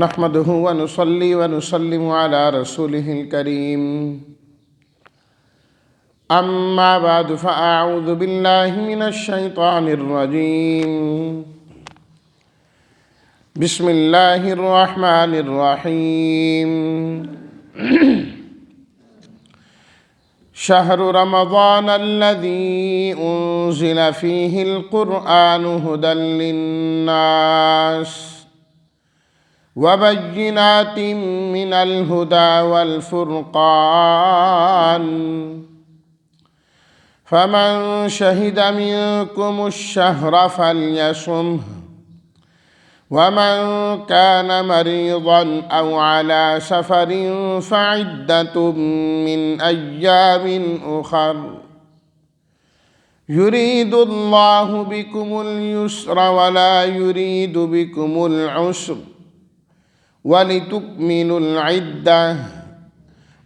نحمده ونصلي ونسلم على رسوله الكريم أما بعد فأعوذ بالله من الشيطان الرجيم بسم الله الرحمن الرحيم شهر رمضان الذي أنزل فيه القرآن هدى للناس وبينات من الهدى والفرقان فمن شهد منكم الشهر فليصمه ومن كان مريضا أو على سفر فعدة من أيام أخر يريد الله بكم اليسر ولا يريد بكم العسر ولتكملوا العدة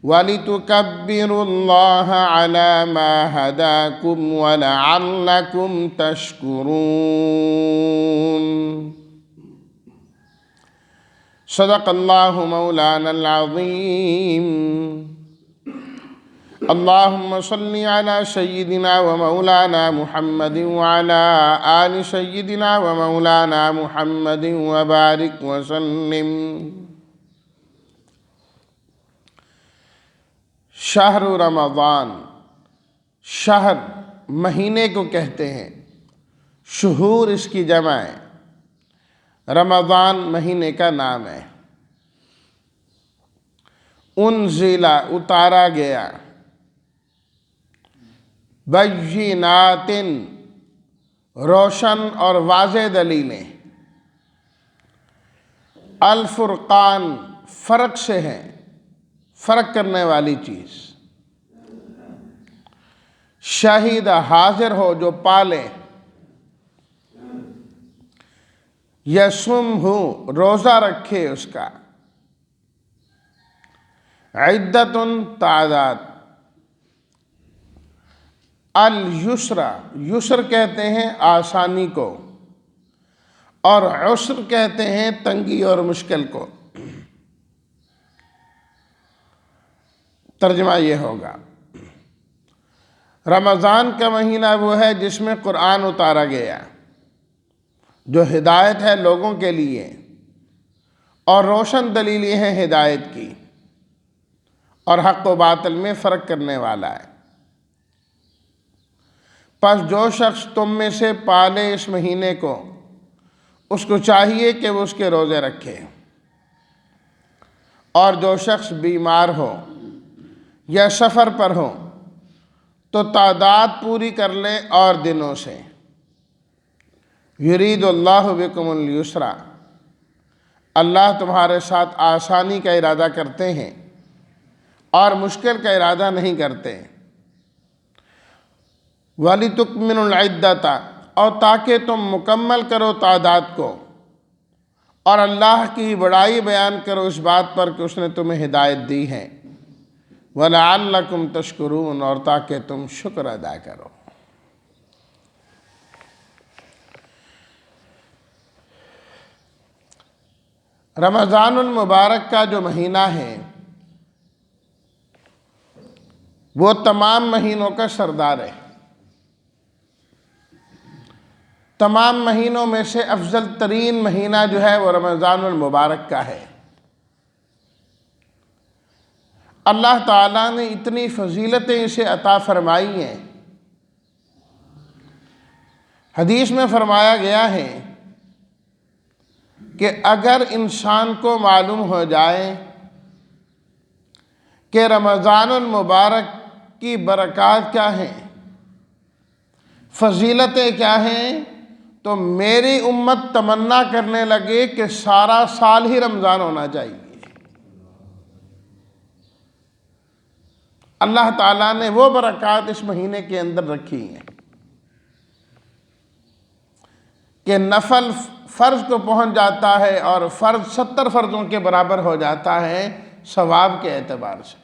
ولتكبروا الله على ما هداكم ولعلكم تشكرون صدق الله مولانا العظيم اللهم صل على سيدنا ومولانا محمد وعلى آل سيدنا ومولانا محمد وبارك وسلم شہر رمضان، شہر مہینے کو کہتے ہیں، شہور اس کی جمع ہے، رمضان مہینے کا نام ہے۔ انزل اتارا گیا، بینات روشن اور واضح دلیلیں، الفرقان فرق سے ہے، فرق کرنے والی چیز، شاہد حاضر ہو جو پالے، یصوم ہو روزہ رکھے اس کا، عدت تعداد، الیسرا یسر کہتے ہیں آسانی کو، اور عسر کہتے ہیں تنگی اور مشکل کو۔ ترجمہ یہ ہوگا، رمضان کا مہینہ وہ ہے جس میں قرآن اتارا گیا، جو ہدایت ہے لوگوں کے لیے اور روشن دلیلیں ہیں ہدایت کی، اور حق و باطل میں فرق کرنے والا ہے۔ پس جو شخص تم میں سے پالے اس مہینے کو، اس کو چاہیے کہ وہ اس کے روزے رکھے، اور جو شخص بیمار ہو یا سفر پر ہو تو تعداد پوری کر لے اور دنوں سے۔ یرید اللہ بکم الیسرا، اللہ تمہارے ساتھ آسانی کا ارادہ کرتے ہیں اور مشکل کا ارادہ نہیں کرتے۔ وَلِتُكْمِلُوا الْعِدَّةَ، اور تاکہ تم مکمل کرو تعداد کو، اور اللہ کی بڑائی بیان کرو اس بات پر کہ اس نے تمہیں ہدایت دی ہے، وَلَعَلَّكُمْ تَشْكُرُونَ، اور تاکہ تم شکر ادا کرو۔ رمضان المبارک کا جو مہینہ ہے وہ تمام مہینوں کا سردار ہے۔ تمام مہینوں میں سے افضل ترین مہینہ جو ہے وہ رمضان المبارک کا ہے۔ اللہ تعالیٰ نے اتنی فضیلتیں اسے عطا فرمائی ہیں، حدیث میں فرمایا گیا ہے کہ اگر انسان کو معلوم ہو جائے کہ رمضان المبارک کی برکات کیا ہیں، فضیلتیں کیا ہیں، تو میری امت تمنا کرنے لگے کہ سارا سال ہی رمضان ہونا چاہیے۔ اللہ تعالیٰ نے وہ برکات اس مہینے کے اندر رکھی ہیں کہ نفل فرض کو پہنچ جاتا ہے اور فرض 70 فرضوں کے برابر ہو جاتا ہے ثواب کے اعتبار سے۔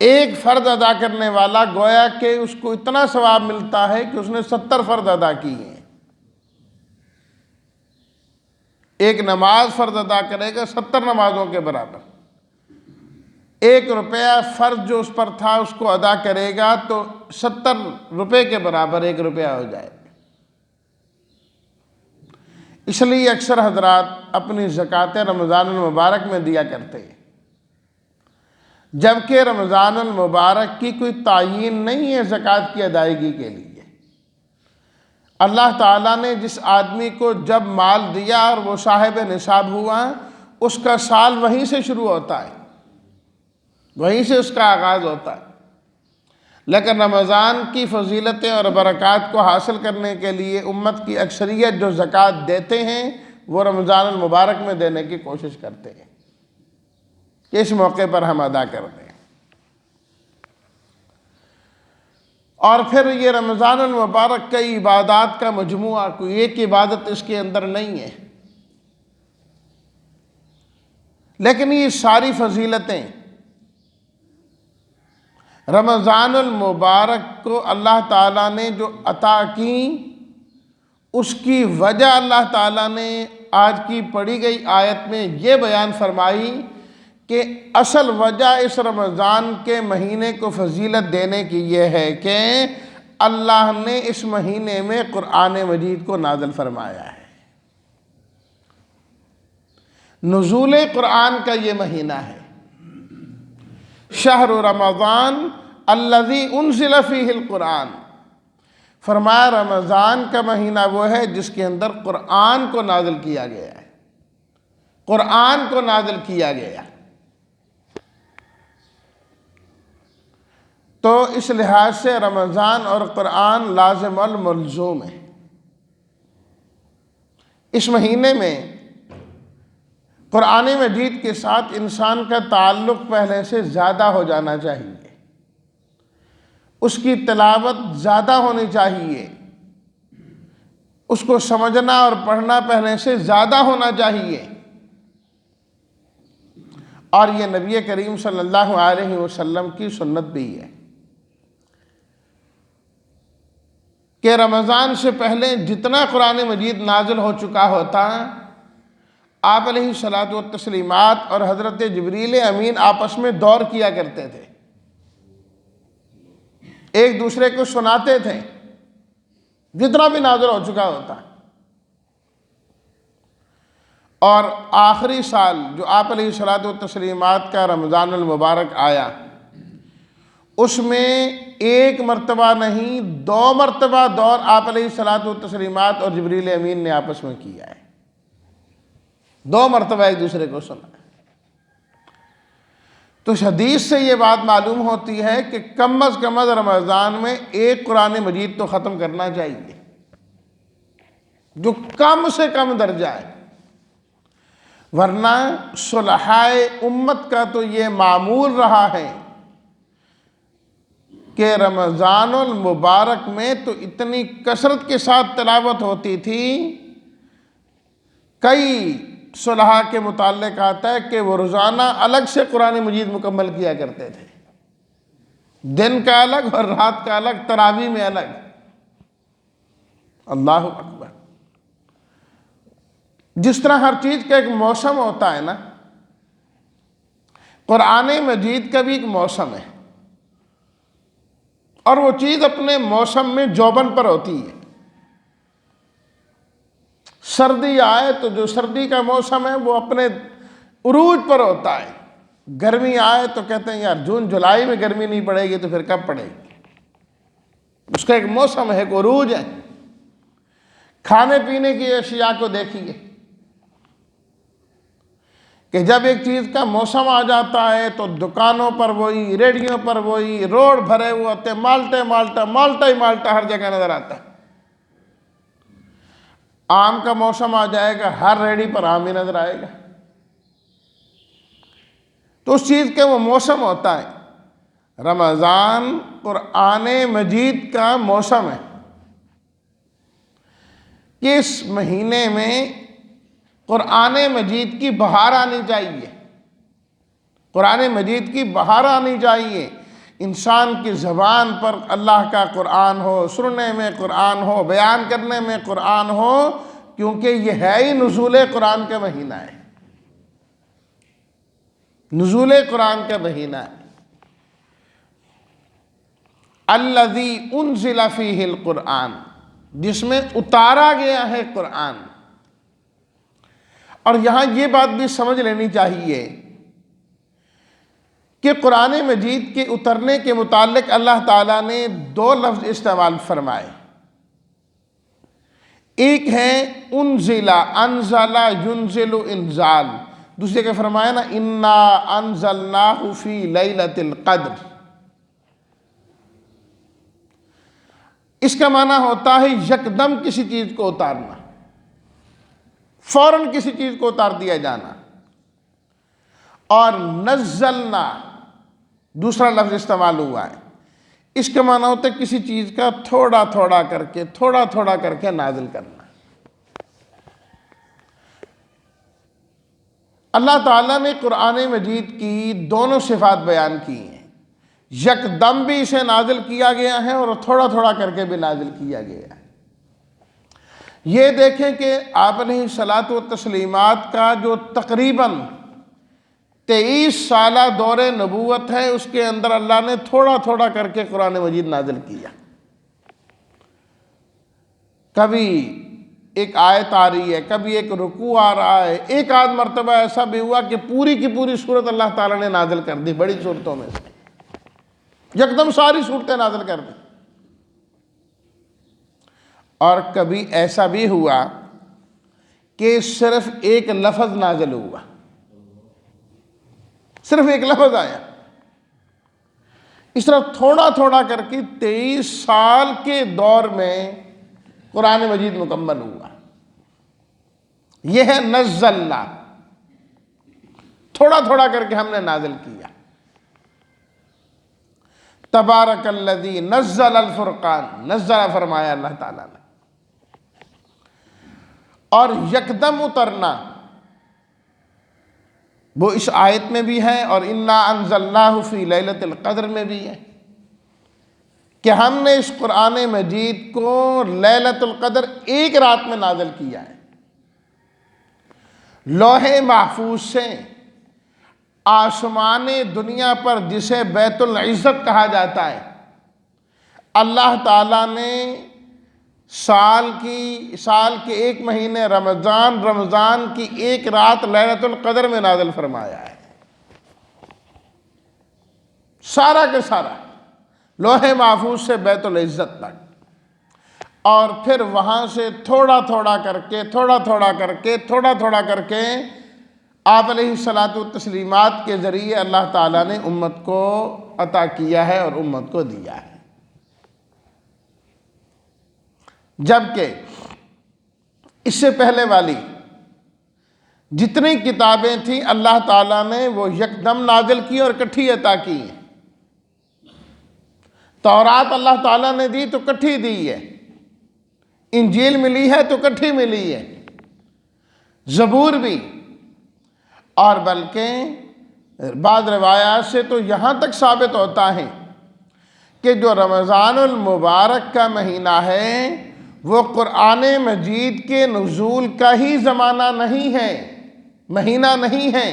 ایک فرض ادا کرنے والا گویا کہ اس کو اتنا ثواب ملتا ہے کہ اس نے 70 فرض ادا کی ہیں۔ ایک نماز فرض ادا کرے گا 70 نمازوں کے برابر. 1 روپیہ فرض جو اس پر تھا اس کو ادا کرے گا تو 70 روپے کے برابر 1 روپیہ ہو جائے گا. اس لیے اکثر حضرات اپنی زکوٰۃ رمضان المبارک میں دیا کرتے ہیں، جبکہ رمضان المبارک کی کوئی تعین نہیں ہے زکوٰۃ کی ادائیگی کے لیے. اللہ تعالیٰ نے جس آدمی کو جب مال دیا اور وہ صاحب نصاب ہوا، اس کا سال وہیں سے شروع ہوتا ہے، وہیں سے اس کا آغاز ہوتا ہے. لیکن رمضان کی فضیلتیں اور برکات کو حاصل کرنے کے لیے امت کی اکثریت جو زکوٰۃ دیتے ہیں وہ رمضان المبارک میں دینے کی کوشش کرتے ہیں کہ اس موقع پر ہم ادا کر دیں. اور پھر یہ رمضان المبارک کئی عبادات کا مجموعہ، کوئی ایک عبادت اس کے اندر نہیں ہے، لیکن یہ ساری فضیلتیں رمضان المبارک کو اللہ تعالیٰ نے جو عطا کی، اس کی وجہ اللہ تعالیٰ نے آج کی پڑھی گئی آیت میں یہ بیان فرمائی کہ اصل وجہ اس رمضان کے مہینے کو فضیلت دینے کی یہ ہے کہ اللہ نے اس مہینے میں قرآن مجید کو نازل فرمایا ہے. نزول قرآن کا یہ مہینہ ہے. شہر رمضان الذی انزل فیہ القرآن، فرمایا رمضان کا مہینہ وہ ہے جس کے اندر قرآن کو نازل کیا گیا ہے، قرآن کو نازل کیا گیا. تو اس لحاظ سے رمضان اور قرآن لازم الملزوم ہے. اس مہینے میں قرآن مجید کے ساتھ انسان کا تعلق پہلے سے زیادہ ہو جانا چاہیے، اس کی تلاوت زیادہ ہونی چاہیے، اس کو سمجھنا اور پڑھنا پہلے سے زیادہ ہونا چاہیے. اور یہ نبی کریم صلی اللہ علیہ وسلم کی سنت بھی ہے کہ رمضان سے پہلے جتنا قرآن مجید نازل ہو چکا ہوتا، آپ علیہ الصلاۃ والتسلیمات اور حضرت جبریل امین آپس میں دور کیا کرتے تھے، ایک دوسرے کو سناتے تھے جتنا بھی نازل ہو چکا ہوتا. اور آخری سال جو آپ علیہ الصلاۃ والتسلیمات کا رمضان المبارک آیا، اس میں 1 مرتبہ نہیں 2 مرتبہ دور آپ علیہ الصلاۃ والتسلیمات اور جبریل امین نے آپس میں کیا ہے. 2 مرتبہ ایک دوسرے کو سنا. تو حدیث سے یہ بات معلوم ہوتی ہے کہ کم از کم رمضان میں 1 قرآن مجید تو ختم کرنا چاہیے، جو کم سے کم درجہ ہے. ورنہ صلحائے امت کا تو یہ معمول رہا ہے کہ رمضان المبارک میں تو اتنی کثرت کے ساتھ تلاوت ہوتی تھی. کئی صلحاء کے متعلق آتا ہے کہ وہ روزانہ الگ سے قرآن مجید مکمل کیا کرتے تھے، دن کا الگ اور رات کا الگ، تراویح میں الگ. اللہ اکبر. جس طرح ہر چیز کا ایک موسم ہوتا ہے نا، قرآن مجید کا بھی ایک موسم ہے، اور وہ چیز اپنے موسم میں جوبن پر ہوتی ہے. سردی آئے تو جو سردی کا موسم ہے وہ اپنے عروج پر ہوتا ہے. گرمی آئے تو کہتے ہیں یار جون جولائی میں گرمی نہیں پڑے گی تو پھر کب پڑے گی. اس کا ایک موسم ہے، ایک عروج ہے. کھانے پینے کی اشیاء کو دیکھیے کہ جب ایک چیز کا موسم آ جاتا ہے تو دکانوں پر وہی، ریڑھیوں پر وہی، روڈ بھرے ہوئے ہوتے، مالٹا مالٹا ہی مالٹا ہر جگہ نظر آتا ہے. آم کا موسم آ جائے گا، ہر ریڑھی پر آم ہی نظر آئے گا. تو اس چیز کے وہ موسم ہوتا ہے. رمضان قرآن مجید کا موسم ہے کہ اس مہینے میں قرآن مجید کی بہار آنی چاہیے، قرآن مجید کی بہار آنی چاہیے. انسان کی زبان پر اللہ کا قرآن ہو، سننے میں قرآن ہو، بیان کرنے میں قرآن ہو، کیونکہ یہ ہے ہی نزول قرآن کا مہینہ ہے، نزول قرآن کا مہینہ ہے۔ الذی انزل فیہ القرآن، جس میں اتارا گیا ہے قرآن۔ اور یہاں یہ بات بھی سمجھ لینی چاہیے کہ قرآن مجید کے اترنے کے متعلق اللہ تعالیٰ نے دو لفظ استعمال فرمائے۔ ایک ہے انزل، انزل ینزل انزال، دوسرے کا فرمایا نا انا انزلناہ فی لیلۃ القدر۔ اس کا معنی ہوتا ہے یکدم کسی چیز کو اتارنا، فوراً کسی چیز کو اتار دیا جانا۔ اور نزلنا دوسرا لفظ استعمال ہوا ہے، اس کا معنی ہوتا ہے کسی چیز کا تھوڑا تھوڑا کر کے، تھوڑا تھوڑا کر کے نازل کرنا۔ اللہ تعالیٰ نے قرآن مجید کی دونوں صفات بیان کی ہیں، یکدم بھی اسے نازل کیا گیا ہے اور تھوڑا تھوڑا کر کے بھی نازل کیا گیا ہے۔ یہ دیکھیں کہ آپ علیہ الصلاۃ والتسلیمات کا جو تقریباً 23 سالہ دور نبوت ہے، اس کے اندر اللہ نے تھوڑا تھوڑا کر کے قرآن مجید نازل کیا۔ کبھی ایک آیت آ رہی ہے، کبھی ایک رکوع آ رہا ہے، ایک آدھ مرتبہ ایسا بھی ہوا کہ پوری کی پوری صورت اللہ تعالیٰ نے نازل کر دی، بڑی صورتوں میں سے یکدم ساری صورتیں نازل کر دی۔ اور کبھی ایسا بھی ہوا کہ صرف ایک لفظ نازل ہوا، صرف ایک لفظ آیا۔ اس طرح تھوڑا تھوڑا کر کے 23 سال کے دور میں قرآن مجید مکمل ہوا۔ یہ ہے نزلنا، تھوڑا تھوڑا کر کے ہم نے نازل کیا۔ تبارک الذی نزل الفرقان، نزل فرمایا اللہ تعالیٰ نے۔ اور یکدم اترنا وہ اس آیت میں بھی ہے اور انا انزلناہ فی لیلۃ القدر میں بھی ہے کہ ہم نے اس قرآن مجید کو لیلۃ القدر ایک رات میں نازل کیا ہے۔ لوح محفوظ سے آسمان دنیا پر، جسے بیت العزت کہا جاتا ہے، اللہ تعالیٰ نے سال کے ایک مہینے رمضان کی ایک رات لیلۃ القدر میں نازل فرمایا ہے۔ سارا کے سارا لوح محفوظ سے بیت العزت تک، اور پھر وہاں سے تھوڑا تھوڑا کر کے، تھوڑا تھوڑا کر کے، تھوڑا تھوڑا کر کے آپ علیہ الصلاۃ والتسلیمات کے ذریعے اللہ تعالیٰ نے امت کو عطا کیا ہے اور امت کو دیا ہے۔ جبکہ اس سے پہلے والی جتنی کتابیں تھیں اللہ تعالیٰ نے وہ یکدم نازل کی اور اکٹھی عطا کی ہیں۔ تورات اللہ تعالیٰ نے دی تو اکٹھی دی ہے، انجیل ملی ہے تو اکٹھی ملی ہے، زبور بھی، اور بلکہ بعض روایات سے تو یہاں تک ثابت ہوتا ہے کہ جو رمضان المبارک کا مہینہ ہے وہ قرآن مجید کے نزول کا ہی زمانہ نہیں ہے، مہینہ نہیں ہے۔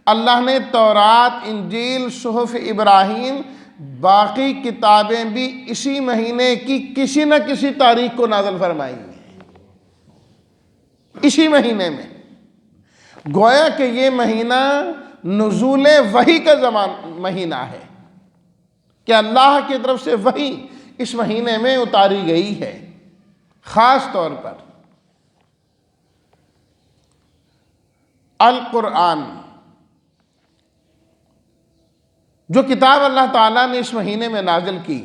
اللہ نے تورات، انجیل، صحف ابراہیم، باقی کتابیں بھی اسی مہینے کی کسی نہ کسی تاریخ کو نازل فرمائی ہیں، اسی مہینے میں۔ گویا کہ یہ مہینہ نزول وحی کا مہینہ ہے کہ اللہ کی طرف سے وحی اس مہینے میں اتاری گئی ہے۔ خاص طور پر القرآن، جو کتاب اللہ تعالیٰ نے اس مہینے میں نازل کی،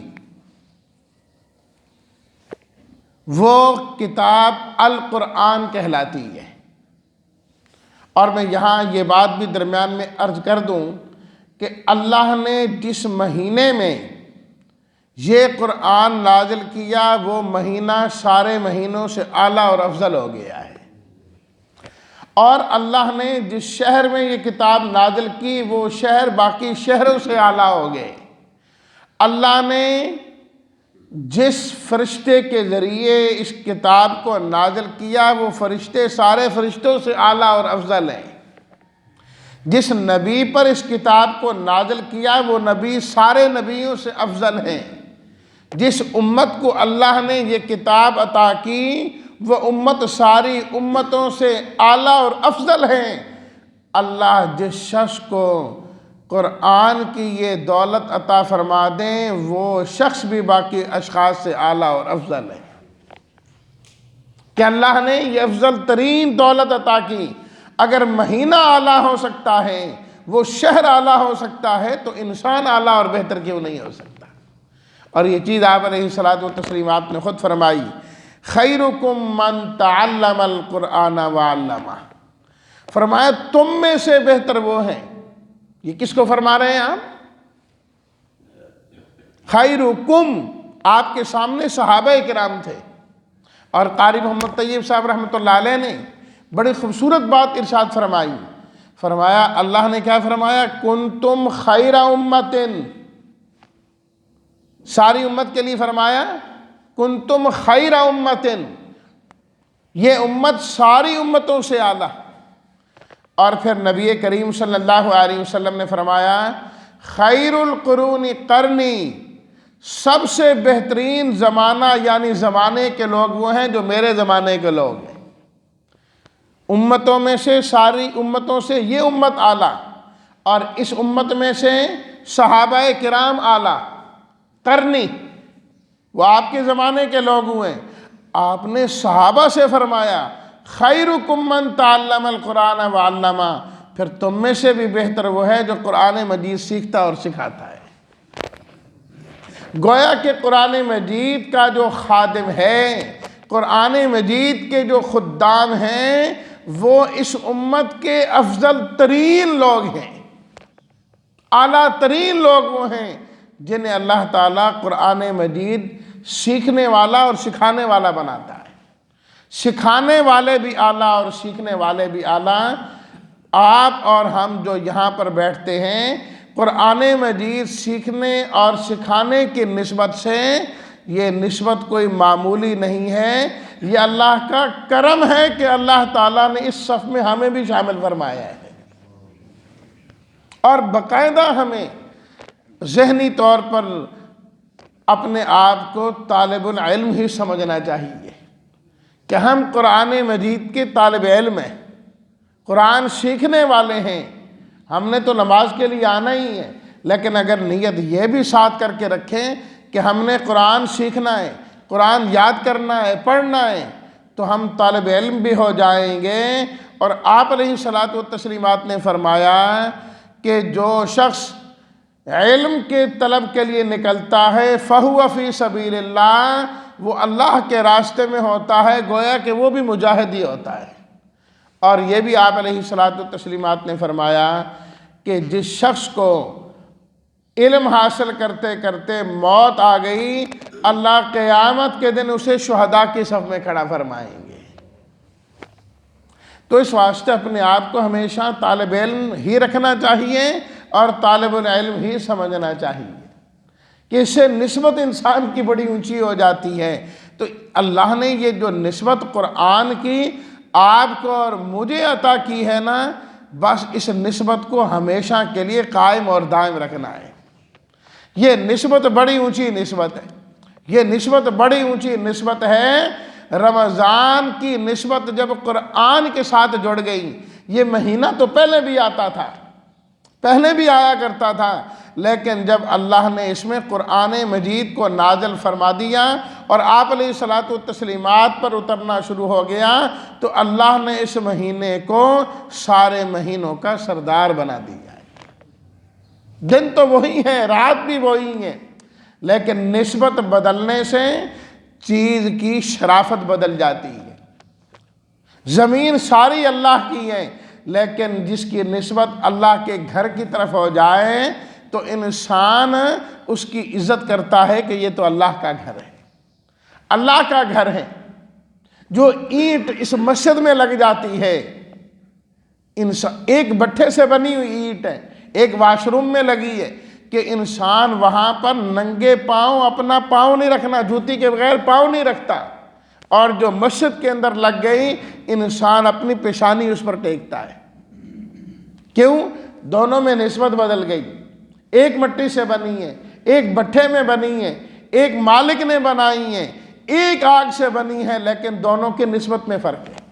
وہ کتاب القرآن کہلاتی ہے۔ اور میں یہاں یہ بات بھی درمیان میں عرض کر دوں کہ اللہ نے جس مہینے میں یہ قرآن نازل کیا وہ مہینہ سارے مہینوں سے اعلیٰ اور افضل ہو گیا ہے، اور اللہ نے جس شہر میں یہ کتاب نازل کی وہ شہر باقی شہروں سے اعلیٰ ہو گئے۔ اللہ نے جس فرشتے کے ذریعے اس کتاب کو نازل کیا وہ فرشتے سارے فرشتوں سے اعلیٰ اور افضل ہیں۔ جس نبی پر اس کتاب کو نازل کیا وہ نبی سارے نبیوں سے افضل ہیں۔ جس امت کو اللہ نے یہ کتاب عطا کی وہ امت ساری امتوں سے اعلیٰ اور افضل ہیں۔ اللہ جس شخص کو قرآن کی یہ دولت عطا فرما دیں وہ شخص بھی باقی اشخاص سے اعلیٰ اور افضل ہے، کہ اللہ نے یہ افضل ترین دولت عطا کی۔ اگر مہینہ اعلیٰ ہو سکتا ہے، وہ شہر اعلیٰ ہو سکتا ہے، تو انسان اعلیٰ اور بہتر کیوں نہیں ہو سکتا؟ اور یہ چیز آپ علیہ الصلاۃ والتسلیم آپ نے خود فرمائی، خیرکم من تعلم القرآن وعلمہ۔ فرمایا تم میں سے بہتر وہ ہیں، یہ کس کو فرما رہے ہیں آپ؟ خیرکم، آپ کے سامنے صحابہ کرام تھے، اور قاری محمد طیب صاحب رحمۃ اللہ علیہ نے بڑی خوبصورت بات ارشاد فرمائی۔ فرمایا اللہ نے کیا فرمایا؟ کنتم خیر امت، ساری امت کے لیے فرمایا کنتم خیر امت، یہ امت ساری امتوں سے اعلیٰ۔ اور پھر نبی کریم صلی اللہ علیہ وسلم نے فرمایا خیر القرون قرنی، سب سے بہترین زمانہ یعنی زمانے کے لوگ وہ ہیں جو میرے زمانے کے لوگ ہیں۔ امتوں میں سے ساری امتوں سے یہ امت اعلیٰ، اور اس امت میں سے صحابہ کرام اعلیٰ، قرنی وہ آپ کے زمانے کے لوگ ہوئے۔ آپ نے صحابہ سے فرمایا خیرکم من تعلم القرآن وعلمہ، پھر تم میں سے بھی بہتر وہ ہے جو قرآن مجید سیکھتا اور سکھاتا ہے۔ گویا کہ قرآن مجید کا جو خادم ہے، قرآن مجید کے جو خدام ہیں، وہ اس امت کے افضل ترین لوگ ہیں، اعلیٰ ترین لوگ وہ ہیں جنہیں اللہ تعالیٰ قرآن مجید سیکھنے والا اور سکھانے والا بناتا ہے۔ سکھانے والے بھی اعلیٰ اور سیکھنے والے بھی اعلیٰ۔ آپ اور ہم جو یہاں پر بیٹھتے ہیں، قرآن مجید سیکھنے اور سکھانے کی نسبت سے یہ نسبت کوئی معمولی نہیں ہے، یہ اللہ کا کرم ہے کہ اللہ تعالیٰ نے اس صف میں ہمیں بھی شامل فرمایا ہے، اور باقاعدہ ہمیں ذہنی طور پر اپنے آپ کو طالب العلم ہی سمجھنا چاہیے کہ ہم قرآن مجید کے طالب علم ہیں، قرآن سیکھنے والے ہیں۔ ہم نے تو نماز کے لیے آنا ہی ہے، لیکن اگر نیت یہ بھی ساتھ کر کے رکھیں کہ ہم نے قرآن سیکھنا ہے، قرآن یاد کرنا ہے، پڑھنا ہے، تو ہم طالب علم بھی ہو جائیں گے۔ اور آپ علیہ الصلاۃ والتسلیمات نے فرمایا کہ جو شخص علم کے طلب کے لیے نکلتا ہے فَهُوَ فِي سَبِيلِ اللَّهِ، وہ اللہ کے راستے میں ہوتا ہے، گویا کہ وہ بھی مجاہد ہی ہوتا ہے۔ اور یہ بھی آپ علیہ الصلاۃ والتسلیمات نے فرمایا کہ جس شخص کو علم حاصل کرتے کرتے موت آ گئی، اللہ قیامت کے دن اسے شہداء کی صف میں کھڑا فرمائیں گے۔ تو اس واسطے اپنے آپ کو ہمیشہ طالب علم ہی رکھنا چاہیے اور طالب العلم ہی سمجھنا چاہیے، کہ اس سے نسبت انسان کی بڑی اونچی ہو جاتی ہے۔ تو اللہ نے یہ جو نسبت قرآن کی آپ کو اور مجھے عطا کی ہے نا، بس اس نسبت کو ہمیشہ کے لیے قائم اور دائم رکھنا ہے۔ یہ نسبت بڑی اونچی نسبت ہے، یہ نسبت بڑی اونچی نسبت ہے۔ رمضان کی نسبت جب قرآن کے ساتھ جڑ گئی، یہ مہینہ تو پہلے بھی آتا تھا، پہلے بھی آیا کرتا تھا، لیکن جب اللہ نے اس میں قرآن مجید کو نازل فرما دیا اور آپ علیہ الصلاۃ والتسلیمات پر اترنا شروع ہو گیا، تو اللہ نے اس مہینے کو سارے مہینوں کا سردار بنا دیا ہے۔ دن تو وہی ہیں، رات بھی وہی ہیں، لیکن نسبت بدلنے سے چیز کی شرافت بدل جاتی ہے۔ زمین ساری اللہ کی ہے، لیکن جس کی نسبت اللہ کے گھر کی طرف ہو جائے تو انسان اس کی عزت کرتا ہے کہ یہ تو اللہ کا گھر ہے، اللہ کا گھر ہے۔ جو اینٹ اس مسجد میں لگ جاتی ہے، ایک بٹھے سے بنی ہوئی اینٹ ہے، ایک واش روم میں لگی ہے، کہ انسان وہاں پر ننگے پاؤں اپنا پاؤں نہیں رکھنا، جوتی کے بغیر پاؤں نہیں رکھتا، اور جو مسجد کے اندر لگ گئی انسان اپنی پیشانی اس پر ٹیکتا ہے۔ کیوں؟ دونوں میں نسبت بدل گئی، ایک مٹی سے بنی ہے، ایک بٹھے میں بنی ہے، ایک مالک نے بنائی ہے، ایک آگ سے بنی ہے، لیکن دونوں کی نسبت میں فرق ہے۔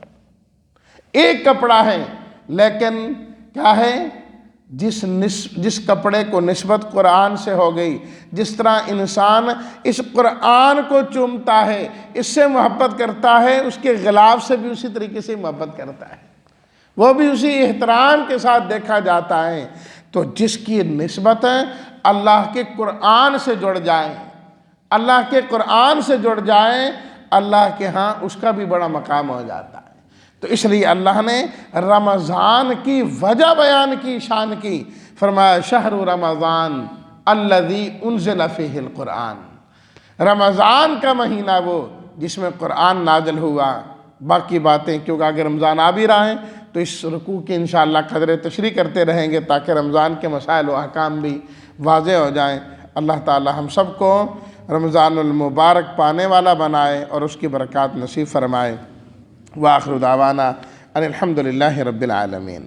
ایک کپڑا ہے لیکن کیا ہے، جس کپڑے کو نسبت قرآن سے ہو گئی، جس طرح انسان اس قرآن کو چومتا ہے، اس سے محبت کرتا ہے، اس کے غلاف سے بھی اسی طریقے سے محبت کرتا ہے، وہ بھی اسی احترام کے ساتھ دیکھا جاتا ہے۔ تو جس کی نسبت اللہ کے قرآن سے جڑ جائے، اللہ کے قرآن سے جڑ جائے، اللہ کے ہاں اس کا بھی بڑا مقام ہو جاتا ہے۔ تو اس لیے اللہ نے رمضان کی وجہ بیان کی، شان کی، فرمایا شہر رمضان الذی انزل فیہ القرآن، رمضان کا مہینہ وہ جس میں قرآن نازل ہوا۔ باقی باتیں کیونکہ آگے رمضان آ بھی رہا ہے تو اس رکوع کی انشاءاللہ قدر تشریح کرتے رہیں گے تاکہ رمضان کے مسائل و احکام بھی واضح ہو جائیں۔ اللہ تعالی ہم سب کو رمضان المبارک پانے والا بنائے اور اس کی برکات نصیب فرمائے۔ وآخر دعوانا ان الحمدللہ رب العالمین۔